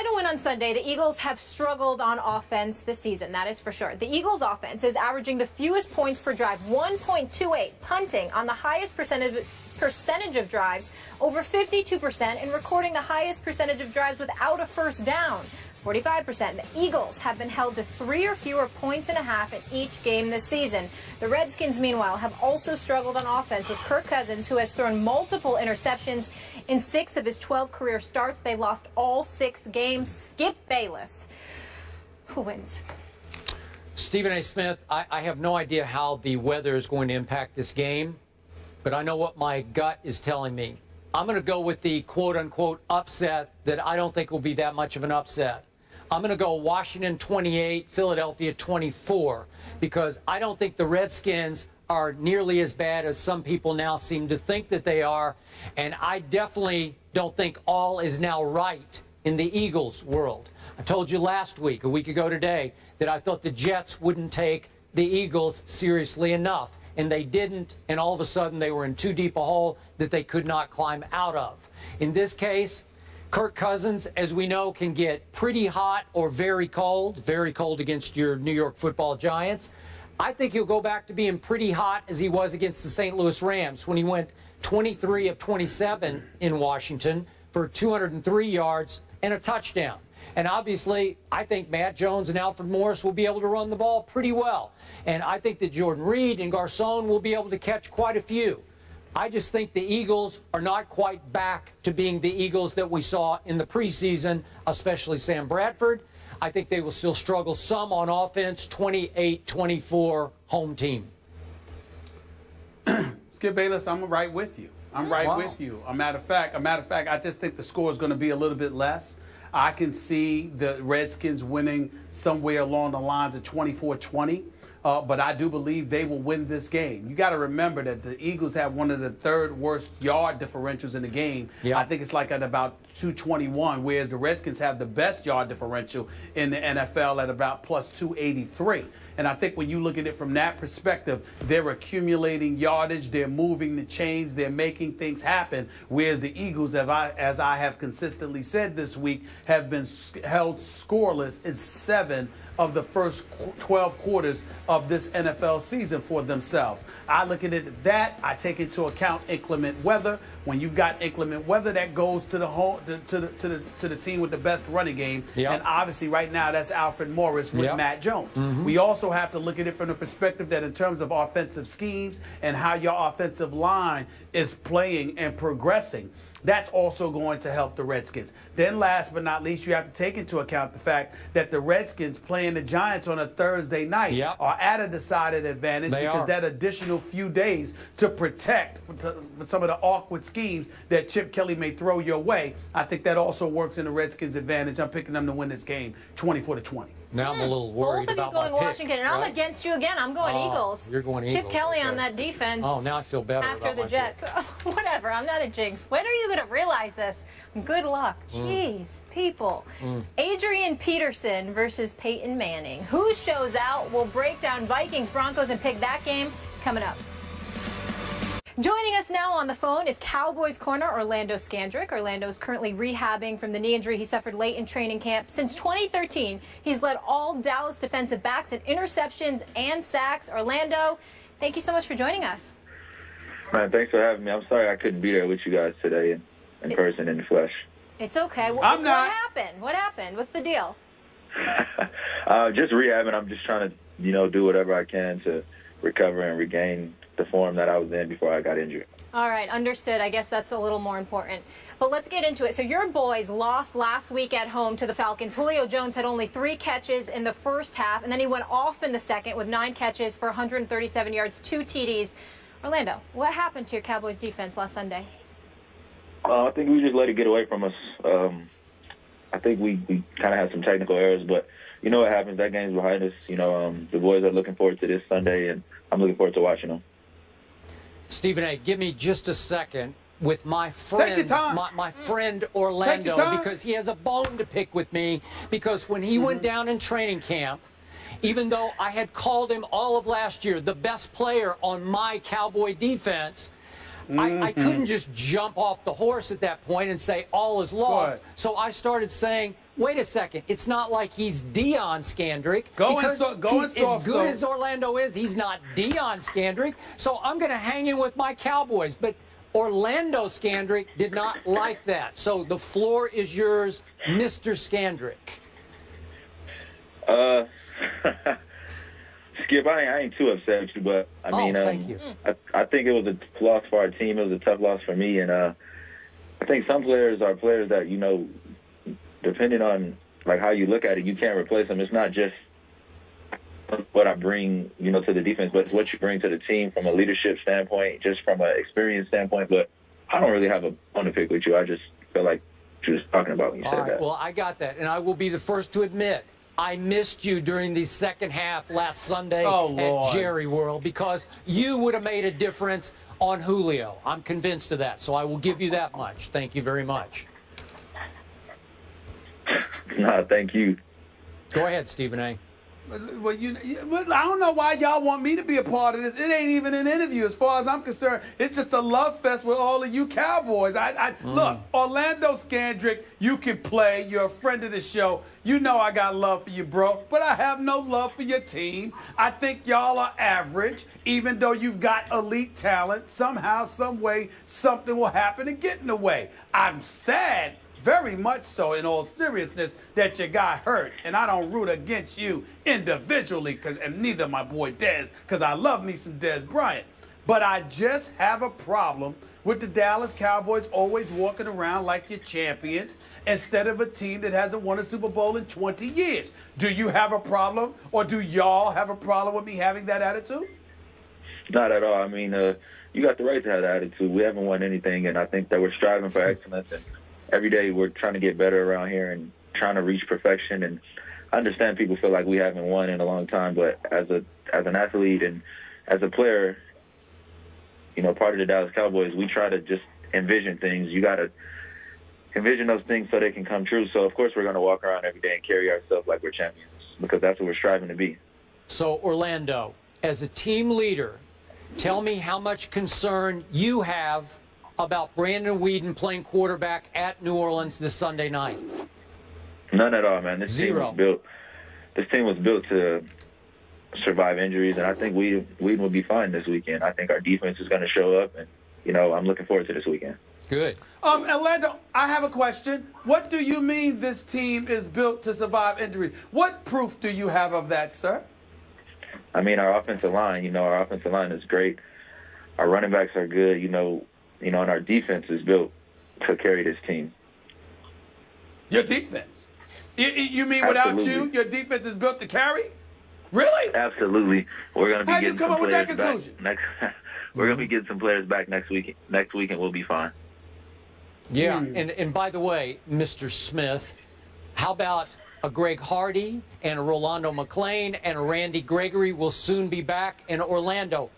a win on Sunday, the Eagles have struggled on offense this season, that is for sure. The Eagles' offense is averaging the fewest points per drive, 1.28, punting on the highest percentage of drives, over 52%, and recording the highest percentage of drives without a first down, 45%. The Eagles have been held to 3 or fewer points and a half in each game this season. The Redskins, meanwhile, have also struggled on offense with Kirk Cousins, who has thrown multiple interceptions in 6 of his 12 career starts. They lost all 6 games. Skip Bayless. Who wins? Stephen A. Smith, I have no idea how the weather is going to impact this game, but I know what my gut is telling me. I'm going to go with the quote-unquote upset that I don't think will be that much of an upset. I'm going to go Washington 28, Philadelphia 24, because I don't think the Redskins are nearly as bad as some people now seem to think that they are, and I definitely don't think all is now right in the Eagles world. I told you last week, a week ago today, that I thought the Jets wouldn't take the Eagles seriously enough, and they didn't, and all of a sudden they were in too deep a hole that they could not climb out of. In this case, Kirk Cousins, as we know, can get pretty hot or very cold against your New York Football Giants. I think he'll go back to being pretty hot as he was against the St. Louis Rams when he went 23 of 27 in Washington for 203 yards and a touchdown. And obviously, I think Matt Jones and Alfred Morris will be able to run the ball pretty well. And I think that Jordan Reed and Garcon will be able to catch quite a few. I just think the Eagles are not quite back to being the Eagles that we saw in the preseason, especially Sam Bradford. I think they will still struggle some on offense, 28-24 home team. Skip Bayless, I'm right with you. I'm right with you. A matter of fact, I just think the score is going to be a little bit less. I can see the Redskins winning somewhere along the lines of 24-20. But I do believe they will win this game. You got to remember that the Eagles have one of the 3rd worst yard differentials in the game. I think it's like at about 221, whereas the Redskins have the best yard differential in the NFL at about plus 283. And I think when you look at it from that perspective, they're accumulating yardage, they're moving the chains, they're making things happen, whereas the Eagles, as I have consistently said this week, have been held scoreless in 7 of the first 12 quarters of this NFL season for themselves. I look at it that I take into account inclement weather. When you've got inclement weather, that goes to the home to the team with the best running game. And obviously right now that's Alfred Morris with Matt Jones. We also have to look at it from the perspective that in terms of offensive schemes and how your offensive line is playing and progressing, that's also going to help the Redskins. Then last but not least, you have to take into account the fact that the Redskins playing the Giants on a Thursday night are at a decided advantage because that additional few days to protect some of the awkward schemes that Chip Kelly may throw your way, I think that also works in the Redskins' advantage. I'm picking them to win this game 24-20. Now I'm a little worried about my pick. Both of you going Washington, and I'm against you again. I'm going Eagles. You're going Eagles. Chip Kelly on that defense. Oh, now I feel better after about the my Jets. Whatever. I'm not a jinx. When are you going to realize this? Good luck. Jeez, people. Adrian Peterson versus Peyton Manning. Who shows out? We'll break down Vikings, Broncos, and pick that game coming up. Joining us now on the phone is Cowboys corner Orlando Scandrick. Orlando is currently rehabbing from the knee injury he suffered late in training camp. Since 2013, he's led all Dallas defensive backs in interceptions and sacks. Orlando, thank you so much for joining us. Man, thanks for having me. I'm sorry I couldn't be there with you guys today in person, in the flesh. It's okay. What happened? What happened? What's the deal? Just rehabbing. I'm just trying to, do whatever I can to recover and regain the form that I was in before I got injured. All right, understood. I guess that's a little more important. But let's get into it. So your boys lost last week at home to the Falcons. Julio Jones had only 3 catches in the first half, and then he went off in the second with 9 catches for 137 yards, 2 TDs. Orlando, what happened to your Cowboys defense last Sunday? I think we just let it get away from us. I think we kind of had some technical errors, but you know what happens. That game's behind us. The boys are looking forward to this Sunday, and I'm looking forward to watching them. Stephen A., give me just a second with my friend, my friend Orlando, because he has a bone to pick with me. Because when he went down in training camp, even though I had called him all of last year the best player on my Cowboy defense, I couldn't just jump off the horse at that point and say all is lost. So I started saying, wait a second, it's not like he's Deion Scandrick. As good as Orlando is, he's not Deion Scandrick. So I'm going to hang in with my Cowboys. But Orlando Scandrick did not like that. So the floor is yours, Mr. Scandrick. Skip, I ain't too upset with you, but I mean, thank you. I think it was a loss for our team. It was a tough loss for me, and I think some players are players that, you know, depending on like how you look at it, you can't replace them. It's not just what I bring, you know, to the defense, but it's what you bring to the team from a leadership standpoint, just from an experience standpoint. But I don't really have a bone to pick with you. I just feel like you were just talking about when you said that. Well, I got that, and I will be the first to admit I missed you during the second half last Sunday at Jerry World because you would have made a difference on Julio. I'm convinced of that, so I will give you that much. Thank you very much. No, thank you. Go ahead, Stephen A. Well, I don't know why y'all want me to be a part of this. It ain't even an interview, as far as I'm concerned. It's just a love fest with all of you Cowboys. Look, Orlando Scandrick, you can play. You're a friend of the show. You know I got love for you, bro. But I have no love for your team. I think y'all are average, even though you've got elite talent. Somehow, some way, something will happen to get in the way. I'm sad, very much so, in all seriousness, that you got hurt. And I don't root against you individually, and neither my boy Dez, because I love me some Dez Bryant. But I just have a problem with the Dallas Cowboys always walking around like you're champions instead of a team that hasn't won a Super Bowl in 20 years. Do you have a problem, or do y'all have a problem with me having that attitude? Not at all. I mean, you got the right to have that attitude. We haven't won anything, and I think that we're striving for excellence. And every day we're trying to get better around here and trying to reach perfection. And I understand people feel like we haven't won in a long time, but as an athlete and as a player, you know, part of the Dallas Cowboys, we try to just envision things. You got to envision those things so they can come true. So, of course, we're going to walk around every day and carry ourselves like we're champions because that's what we're striving to be. So, Orlando, as a team leader, tell me how much concern you have about Brandon Weeden playing quarterback at New Orleans this Sunday night. None at all, man. This team was built to survive injuries, and I think Weeden will be fine this weekend. I think our defense is going to show up, and, you know, I'm looking forward to this weekend. Good. Orlando, I have a question. What do you mean this team is built to survive injuries? What proof do you have of that, sir? I mean, our offensive line is great. Our running backs are good, and our defense is built to carry this team. Your defense? You mean without you, your defense is built to carry? Really? Absolutely. We're going to be How you come up with that conclusion? We're going to be getting some players back next week. Next week, and we'll be fine. Yeah, and by the way, Mr. Smith, how about a Greg Hardy and a Rolando McClain and a Randy Gregory will soon be back in Orlando?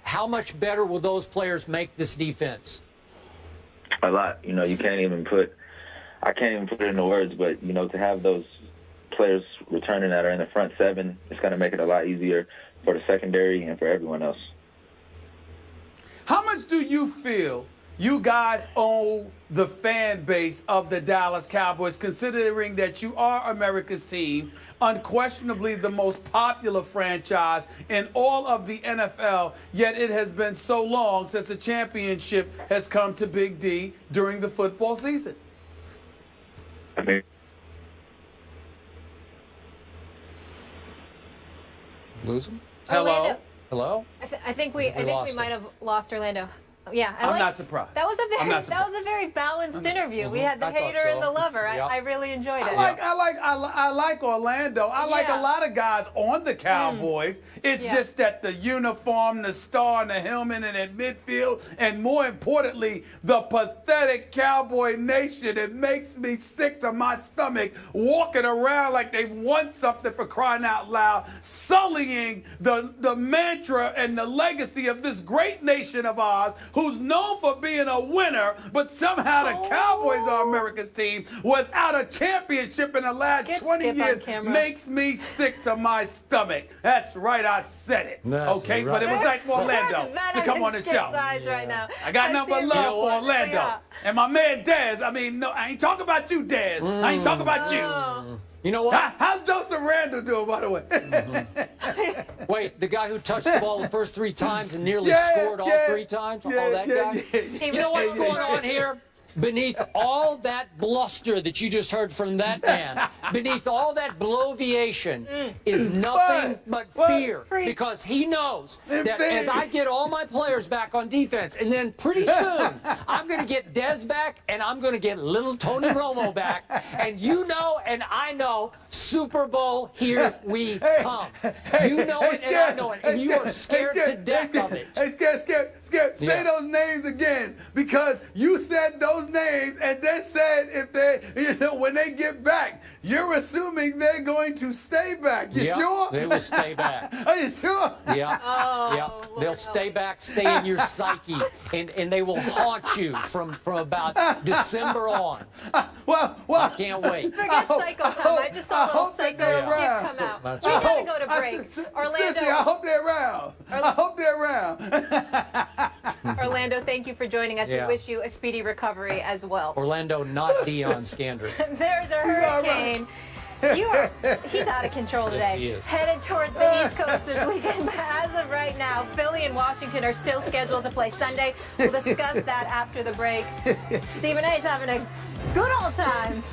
How much better will those players make this defense? A lot. I can't even put it into words, but, to have those players returning that are in the front seven, it's going to make it a lot easier for the secondary and for everyone else. How much do you feel you guys owe the fan base of the Dallas Cowboys, considering that you are America's team, unquestionably the most popular franchise in all of the NFL, yet it has been so long since the championship has come to Big D during the football season? I mean, lose him? Hello? Hello? I think we might have lost Orlando. Yeah, I'm not surprised. That was a very balanced interview. We had the hater and the lover. I really enjoyed it. I like Orlando. I like a lot of guys on the Cowboys. It's just that the uniform, the star, and the helmet, and in midfield, and more importantly, the pathetic Cowboy Nation. It makes me sick to my stomach walking around like they've won something, for crying out loud, sullying the mantra and the legacy of this great nation of ours, who's known for being a winner, but somehow the Cowboys are America's team without a championship in the last 20 years makes me sick to my stomach. That's right, I said it. Okay, but it was nice for Orlando to come on the show. Right now. I got nothing but love for Orlando. And my man Dez, I mean, no, I ain't talking about you, Dez. I ain't talking about you. You know what? How's Joseph Randall doing, by the way? Wait, the guy who touched the ball the first 3 times and nearly scored all 3 times? That guy? You know what's going on here? Beneath all that bluster that you just heard from that man, beneath all that bloviation is nothing but fear. Because he knows that as I get all my players back on defense, and then pretty soon I'm going to get Dez back, and I'm going to get little Tony Romo back, and you know and I know, Super Bowl, here we come. You know it and I know it, and you are scared to death of it. Hey, Skip, say those names again, because you said those names and then said if they, when they get back, you're assuming they're going to stay back. You sure? They will stay back. Are you sure? Yeah. They'll stay back, stay in your psyche, and they will haunt you from about December on. Well, I can't wait. Forget Psycho Tom. I just saw a little Psycho Skip come out. That's We right. gotta go to break. Seriously, I hope they're around. I hope they're around. Orlando, thank you for joining us. We wish you a speedy recovery as well. Orlando, not Deion Scandrick. There's a hurricane. He's out of control today. Yes, he is. Headed towards the East Coast this weekend, but as of right now, Philly and Washington are still scheduled to play Sunday. We'll discuss that after the break. Stephen A.'s having a good old time.